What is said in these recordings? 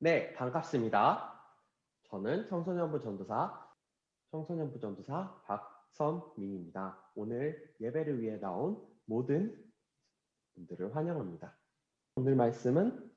네, 반갑습니다. 저는 청소년부 전도사 박선민입니다. 오늘 예배를 위해 나온 모든 분들을 환영합니다. 오늘 말씀은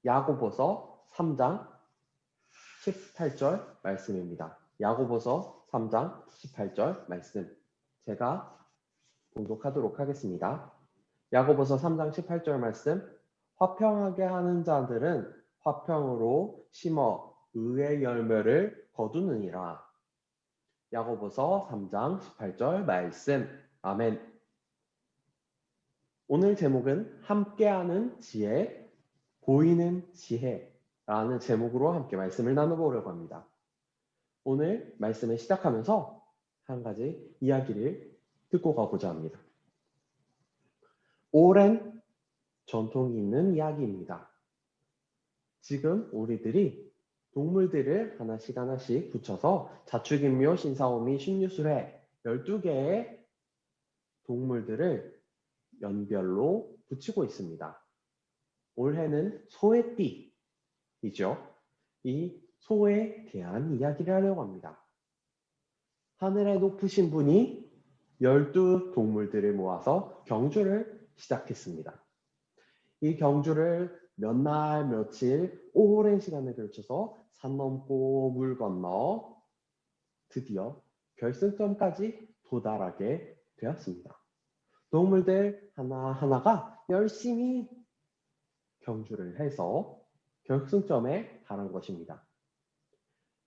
야고보서 3장 18절 말씀입니다. 야고보서 3장 18절 말씀 제가 봉독하도록 하겠습니다. 야고보서 3장 18절 말씀 화평하게 하는 자들은 화평으로 심어 의의 열매를 거두느니라. 야고보서 3장 18절 말씀. 아멘. 오늘 제목은 함께하는 지혜, 보이는 지혜라는 제목으로 함께 말씀을 나눠보려고 합니다. 오늘 말씀을 시작하면서 한 가지 이야기를 듣고 가고자 합니다. 오랜 전통이 있는 이야기입니다. 지금 우리들이 동물들을 하나씩 붙여서 자축인묘, 신사오미, 신유술회 12개의 동물들을 연별로 붙이고 있습니다. 올해는 소의띠이죠. 이 소에 대한 이야기를 하려고 합니다. 하늘에 높으신 분이 12동물들을 모아서 경주를 시작했습니다. 이 경주를 몇 날, 며칠, 오랜 시간을 걸쳐서 산 넘고 물 건너 드디어 결승점까지 도달하게 되었습니다. 동물들 하나하나가 열심히 경주를 해서 결승점에 달한 것입니다.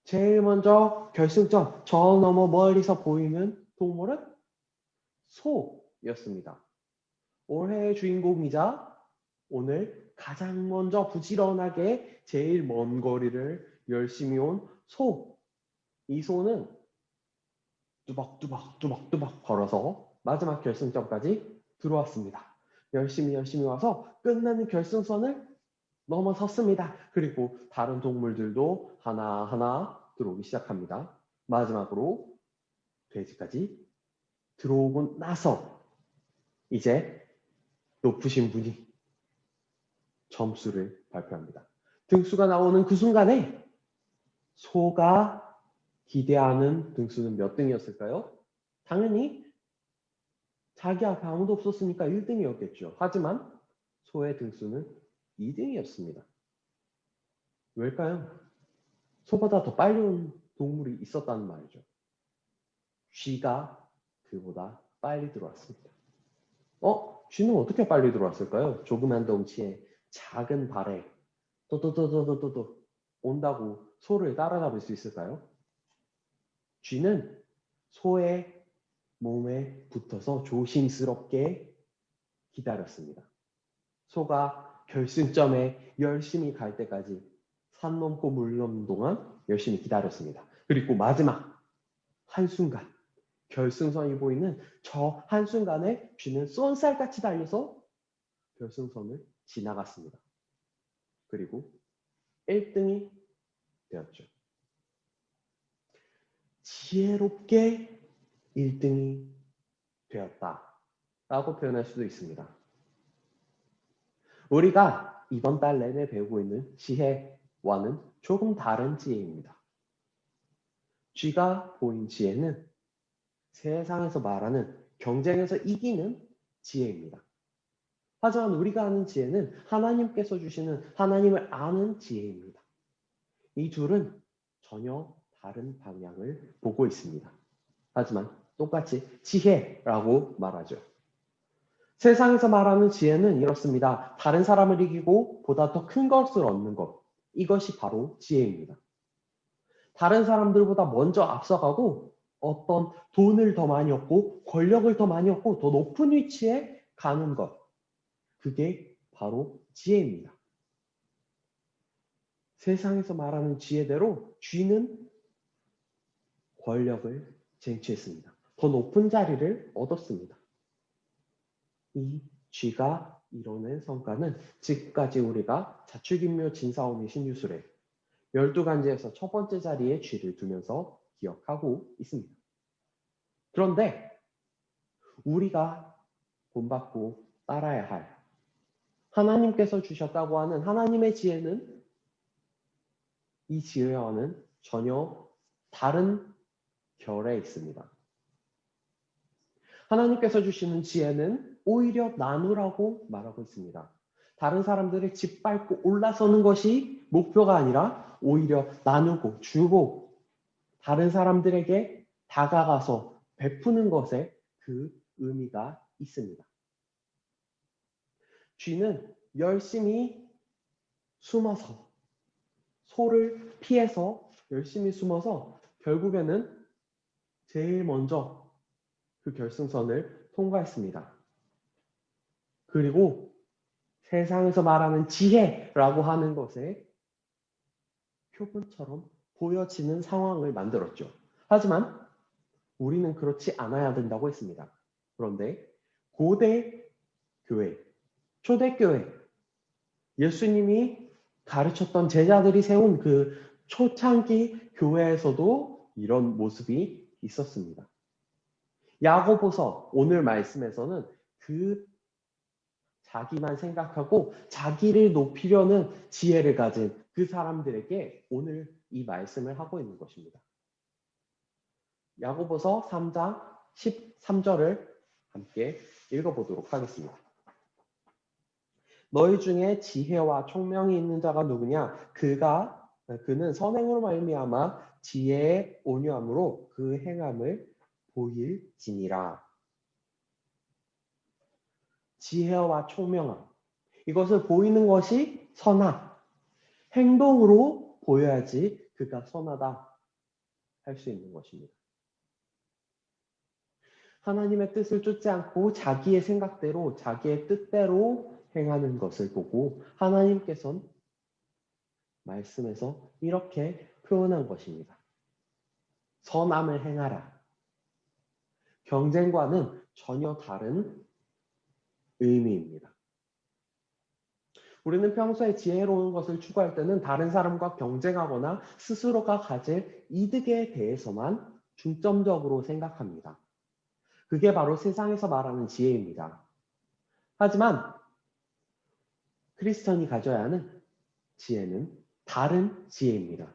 제일 먼저 결승점, 저 너머 멀리서 보이는 동물은 소였습니다. 올해의 주인공이자 오늘 가장 먼저 부지런하게 제일 먼 거리를 열심히 온 소. 이 소는 뚜벅뚜벅 걸어서 마지막 결승점까지 들어왔습니다. 열심히 와서 끝나는 결승선을 넘어섰습니다. 그리고 다른 동물들도 하나하나 들어오기 시작합니다. 마지막으로 돼지까지 들어오고 나서 이제 높으신 분이 점수를 발표합니다. 등수가 나오는 그 순간에 소가 기대하는 등수는 몇 등이었을까요? 당연히 자기 앞에 아무도 없었으니까 1등이었겠죠. 하지만 소의 등수는 2등이었습니다. 왜일까요? 소보다 더 빨리 온 동물이 있었다는 말이죠. 쥐가 그보다 빨리 들어왔습니다. 쥐는 어떻게 빨리 들어왔을까요? 조그만 덩치에 작은 발에 또또또또또또 온다고 소를 따라잡을 수 있을까요? 쥐는 소의 몸에 붙어서 조심스럽게 기다렸습니다. 소가 결승점에 열심히 갈 때까지 산 넘고 물 넘는 동안 열심히 기다렸습니다. 그리고 마지막 한순간 결승선이 보이는 저 한순간에 쥐는 쏜살같이 달려서 결승선을 지나갔습니다. 그리고 1등이 되었죠. 지혜롭게 1등이 되었다라고 표현할 수도 있습니다. 우리가 이번 달 내내 배우고 있는 지혜와는 조금 다른 지혜입니다. 쥐가 보인 지혜는 세상에서 말하는 경쟁에서 이기는 지혜입니다. 하지만 우리가 아는 지혜는 하나님께서 주시는 하나님을 아는 지혜입니다. 이 둘은 전혀 다른 방향을 보고 있습니다. 하지만 똑같이 지혜라고 말하죠. 세상에서 말하는 지혜는 이렇습니다. 다른 사람을 이기고 보다 더 큰 것을 얻는 것. 이것이 바로 지혜입니다. 다른 사람들보다 먼저 앞서가고 어떤 돈을 더 많이 얻고 권력을 더 많이 얻고 더 높은 위치에 가는 것. 그게 바로 지혜입니다. 세상에서 말하는 지혜대로 쥐는 권력을 쟁취했습니다. 더 높은 자리를 얻었습니다. 이 쥐가 이뤄낸 성과는 지금까지 우리가 자축인묘, 진사오미, 신유술회 12간지에서 첫 번째 자리에 쥐를 두면서 기억하고 있습니다. 그런데 우리가 본받고 따라야 할 하나님께서 주셨다고 하는 하나님의 지혜는 이 지혜와는 전혀 다른 결에 있습니다. 하나님께서 주시는 지혜는 오히려 나누라고 말하고 있습니다. 다른 사람들을 짓밟고 올라서는 것이 목표가 아니라 오히려 나누고 주고 다른 사람들에게 다가가서 베푸는 것에 그 의미가 있습니다. 쥐는 열심히 숨어서 소를 피해서 열심히 숨어서 결국에는 제일 먼저 그 결승선을 통과했습니다. 그리고 세상에서 말하는 지혜라고 하는 것에 표본처럼 보여지는 상황을 만들었죠. 하지만 우리는 그렇지 않아야 된다고 했습니다. 그런데 고대 교회, 초대교회, 예수님이 가르쳤던 제자들이 세운 그 초창기 교회에서도 이런 모습이 있었습니다. 야고보서 오늘 말씀에서는 그 자기만 생각하고 자기를 높이려는 지혜를 가진 그 사람들에게 오늘 이 말씀을 하고 있는 것입니다. 야고보서 3장 13절을 함께 읽어보도록 하겠습니다. 너희 중에 지혜와 총명이 있는 자가 누구냐? 그는 선행으로 말미암아 지혜의 온유함으로 그 행함을 보일지니라. 지혜와 총명함. 이것을 보이는 것이 선함. 행동으로 보여야지 그가 선하다 할 수 있는 것입니다. 하나님의 뜻을 쫓지 않고 자기의 생각대로 자기의 뜻대로 행하는 것을 보고 하나님께서는 말씀에서 이렇게 표현한 것입니다. 선함을 행하라. 경쟁과는 전혀 다른 의미입니다. 우리는 평소에 지혜로운 것을 추구할 때는 다른 사람과 경쟁하거나 스스로가 가질 이득에 대해서만 중점적으로 생각합니다. 그게 바로 세상에서 말하는 지혜입니다. 하지만 크리스천이 가져야 하는 지혜는 다른 지혜입니다.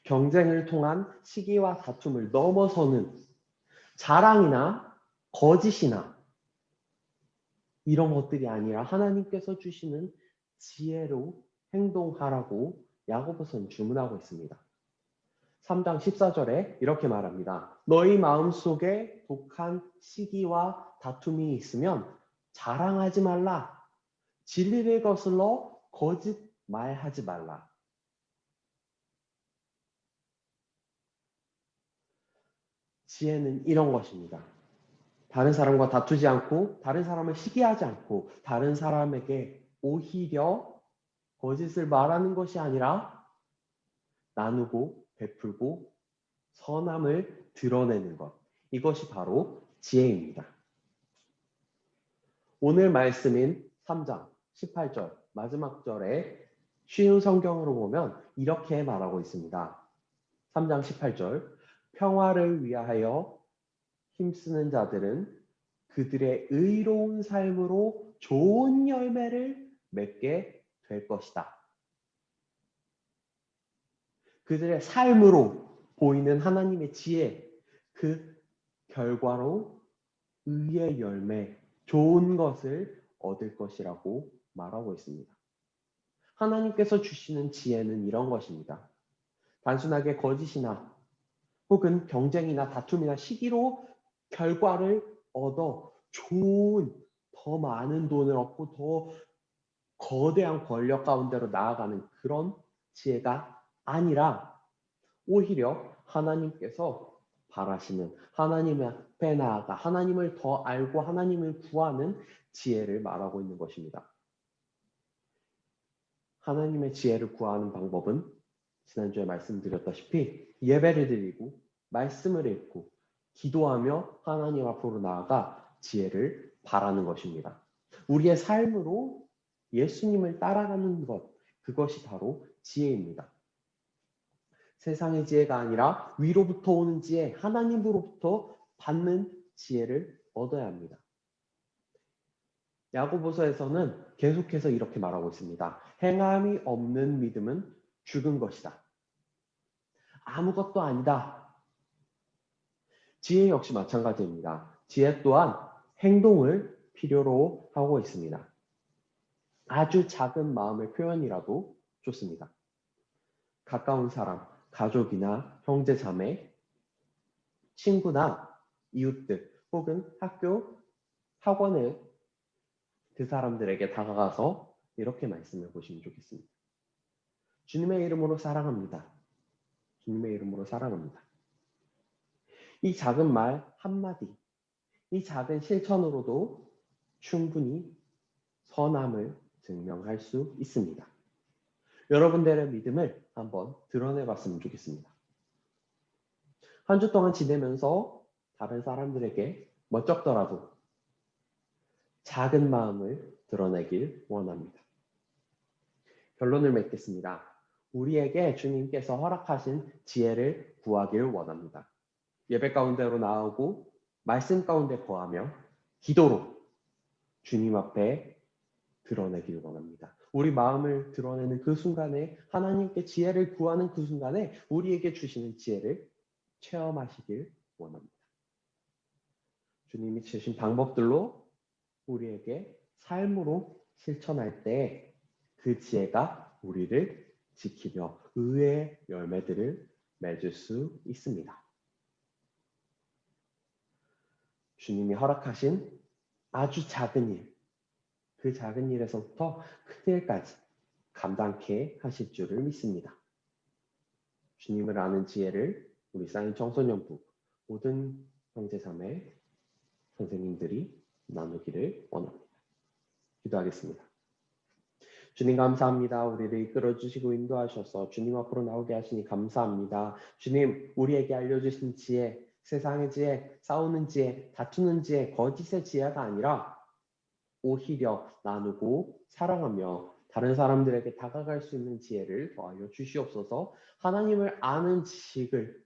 경쟁을 통한 시기와 다툼을 넘어서는 자랑이나 거짓이나 이런 것들이 아니라 하나님께서 주시는 지혜로 행동하라고 야고보서는 주문하고 있습니다. 3장 14절에 이렇게 말합니다. 너희 마음속에 독한 시기와 다툼이 있으면 자랑하지 말라. 진리를 거슬러 거짓 말하지 말라. 지혜는 이런 것입니다. 다른 사람과 다투지 않고 다른 사람을 시기하지 않고 다른 사람에게 오히려 거짓을 말하는 것이 아니라 나누고 베풀고 선함을 드러내는 것. 이것이 바로 지혜입니다. 오늘 말씀인 3장 18절 마지막 절에 쉬운 성경으로 보면 이렇게 말하고 있습니다. 3장 18절 평화를 위하여 힘쓰는 자들은 그들의 의로운 삶으로 좋은 열매를 맺게 될 것이다. 그들의 삶으로 보이는 하나님의 지혜, 그 결과로 의의 열매, 좋은 것을 얻을 것이라고 말하고 있습니다. 하나님께서 주시는 지혜는 이런 것입니다. 단순하게 거짓이나 혹은 경쟁이나 다툼이나 시기로 결과를 얻어 좋은 더 많은 돈을 얻고 더 거대한 권력 가운데로 나아가는 그런 지혜가 아니라 오히려 하나님께서 바라시는 하나님 앞에 나아가 하나님을 더 알고 하나님을 구하는 지혜를 말하고 있는 것입니다. 하나님의 지혜를 구하는 방법은 지난주에 말씀드렸다시피 예배를 드리고 말씀을 읽고 기도하며 하나님 앞으로 나아가 지혜를 바라는 것입니다. 우리의 삶으로 예수님을 따라가는 것, 그것이 바로 지혜입니다. 세상의 지혜가 아니라 위로부터 오는 지혜, 하나님으로부터 받는 지혜를 얻어야 합니다. 야고보서에서는 계속해서 이렇게 말하고 있습니다. 행함이 없는 믿음은 죽은 것이다. 아무것도 아니다. 지혜 역시 마찬가지입니다. 지혜 또한 행동을 필요로 하고 있습니다. 아주 작은 마음의 표현이라도 좋습니다. 가까운 사람, 가족이나 형제 자매, 친구나 이웃들 혹은 학교, 학원의 그 사람들에게 다가가서 이렇게 말씀해 보시면 좋겠습니다. 주님의 이름으로 사랑합니다. 주님의 이름으로 사랑합니다. 이 작은 말 한마디, 이 작은 실천으로도 충분히 선함을 증명할 수 있습니다. 여러분들의 믿음을 한번 드러내 봤으면 좋겠습니다. 한 주 동안 지내면서 다른 사람들에게 멋쩍더라도 작은 마음을 드러내길 원합니다. 결론을 맺겠습니다. 우리에게 주님께서 허락하신 지혜를 구하길 원합니다. 예배 가운데로 나오고 말씀 가운데 거하며 기도로 주님 앞에 드러내길 원합니다. 우리 마음을 드러내는 그 순간에 하나님께 지혜를 구하는 그 순간에 우리에게 주시는 지혜를 체험하시길 원합니다. 주님이 주신 방법들로 우리에게 삶으로 실천할 때 그 지혜가 우리를 지키며 의의 열매들을 맺을 수 있습니다. 주님이 허락하신 아주 작은 일, 그 작은 일에서부터 큰 일까지 감당케 하실 줄을 믿습니다. 주님을 아는 지혜를 우리 쌓인 청소년부 모든 형제자매 선생님들이 나누기를 원합니다. 기도하겠습니다. 주님 감사합니다. 우리를 이끌어 주시고 인도하셔서 주님 앞으로 나오게 하시니 감사합니다. 주님 우리에게 알려주신 지혜, 세상의 지혜, 싸우는 지혜, 다투는 지혜, 거짓의 지혜가 아니라 오히려 나누고 사랑하며 다른 사람들에게 다가갈 수 있는 지혜를 더하여 주시옵소서. 하나님을 아는 지식을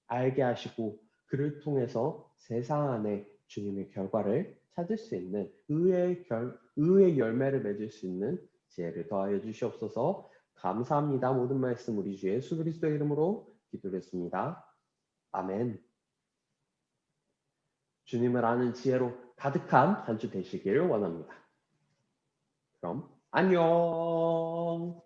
알게 하시고 그를 통해서 세상 안에 주님의 결과를 찾을 수 있는 의의 열매를 맺을 수 있는 지혜를 더하여 주시옵소서. 감사합니다. 모든 말씀 우리 주 예수 그리스도의 이름으로 기도했습니다. 아멘. 주님을 아는 지혜로 가득한 한 주 되시길 원합니다. 그럼 안녕.